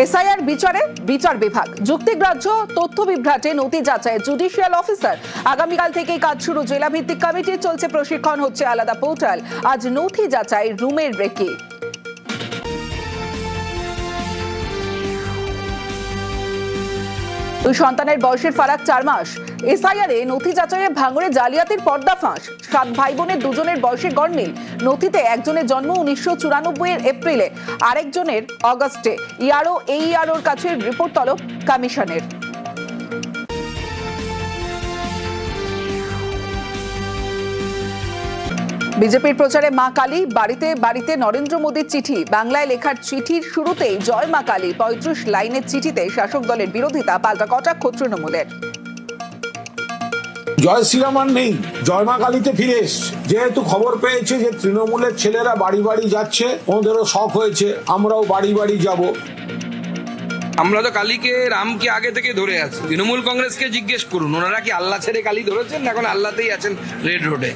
SIR বিচার বিভাগ যুক্তিগ্রাহ্য তথ্য বিভ্রাটে নথি যাচাই জুডিশিয়াল অফিসার আগামীকাল থেকেই কাজ শুরু। জেলা ভিত্তিক কমিটি চলছে প্রশিক্ষণ, হচ্ছে আলাদা পোর্টাল। আজ নথি যাচাই রুমের রেকি। দুই সন্তানের বয়সের ফারাক 4 মাস। এসআইআরে নথি যাচাইয়ে ভাঙড়ে জালিয়াতির পর্দাফাঁস। 7 ভাই বোনের দুজনের বয়সে গড়মিল। নথিতে একজনের জন্ম 1994 এপ্রিলে, আরেকজনের অগস্টে। ইআরওর কাছে রিপোর্ট তলব কমিশনের। বিজেপির প্রচারে মা কালী, বাড়িতে বাড়িতে নরেন্দ্র মোদীর চিঠি। বাংলায় লেখার চিঠির শুরুতেই জয় মা কালী। 35 লাইনের চিঠিতে শাসক দলের বিরোধিতা, পাল্টা কটাক্ষ তৃণমূলের। জয় শ্রীরাম নেই, জয় মা কালীতে ফিরে এসছে। যেহেতু খবর পেয়েছে যে তৃণমূলের ছেলেরা বাড়ি বাড়ি যাচ্ছে, ওদেরও শখ হয়েছে আমরাও বাড়ি বাড়ি যাব। আমরা তো কালীকে রামকে আগে থেকে ধরে আছি। তৃণমূল কংগ্রেসকে জিজ্ঞেস করুন, ওনারা কি আল্লাহ ছেড়ে কালী ধরেছেন? এখন আল্লাহতেই আছেন রেড রোডে।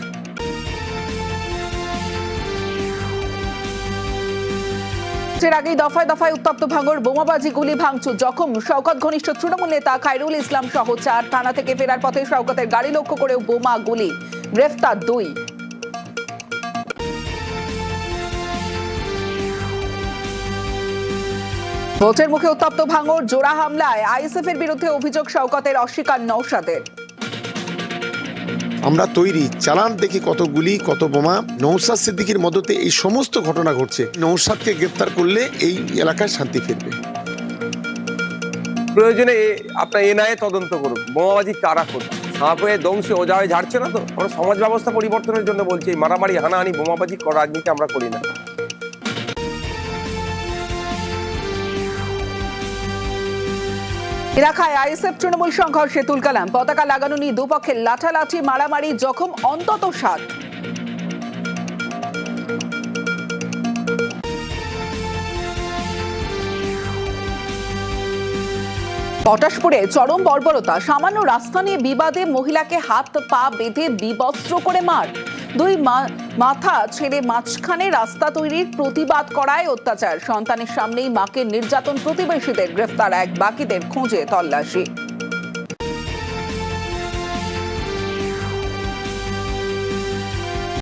এর আগেই দফায় দফায় উত্তপ্ত ভাঙড়, বোমাবাজি, গুলি ভাঙচুর, জখম শওকত ঘনিষ্ঠ তৃণমূল নেতা খায়রুল ইসলাম সহ 4। থানা থেকে ফেরার পথে শওকতের গাড়ি লক্ষ্য করেও বোমা গুলি, গ্রেফতার 2। ভোটের মুখে উত্তপ্ত ভাঙড়, জোড়া হামলায় আইএসএফ এর বিরুদ্ধে অভিযোগ শওকতের, অস্বীকার নওশাদের। আমরা তৈরি, চালান দেখি কত গুলি কত বোমা। নওশাদ সিদ্দিকীর মদতে এই সমস্ত ঘটনা ঘটছে। নওশাদকে গ্রেফতার করলে এই এলাকায় শান্তি ফিরবে। প্রয়োজনে আপনার এনআইএ তদন্ত করুন, বোমাবাজি কারা করবে। সাপ হয়ে দংশে ওজা হয়ে ঝাড়ছে না তো। আমরা সমাজ ব্যবস্থা পরিবর্তনের জন্য বলছি, এই মারামারি হানাহানি বোমাবাজি রাজনীতি আমরা করি না। এলাকায় আইএসএফ তৃণমূল সংঘর্ষে তুলকালাম। পতাকা লাগানো নিয়ে দুপক্ষের লাঠালাঠি, মারামারি, জখম অন্তত 7। পটাশপুরে চরম বর্বরতা। সামান্য রাস্তা নিয়ে বিবাদে মহিলাকে হাত পা বেঁধে বিবস্ত্র করে মার। 2 মাথা ছেড়ে মাঝখানে রাস্তা তৈরির প্রতিবাদ করায় অত্যাচার। সন্তানের সামনেই মাকে নির্যাতন, প্রতিবেশীদের গ্রেফতার 1। বাকিদের খোঁজে তল্লাশি।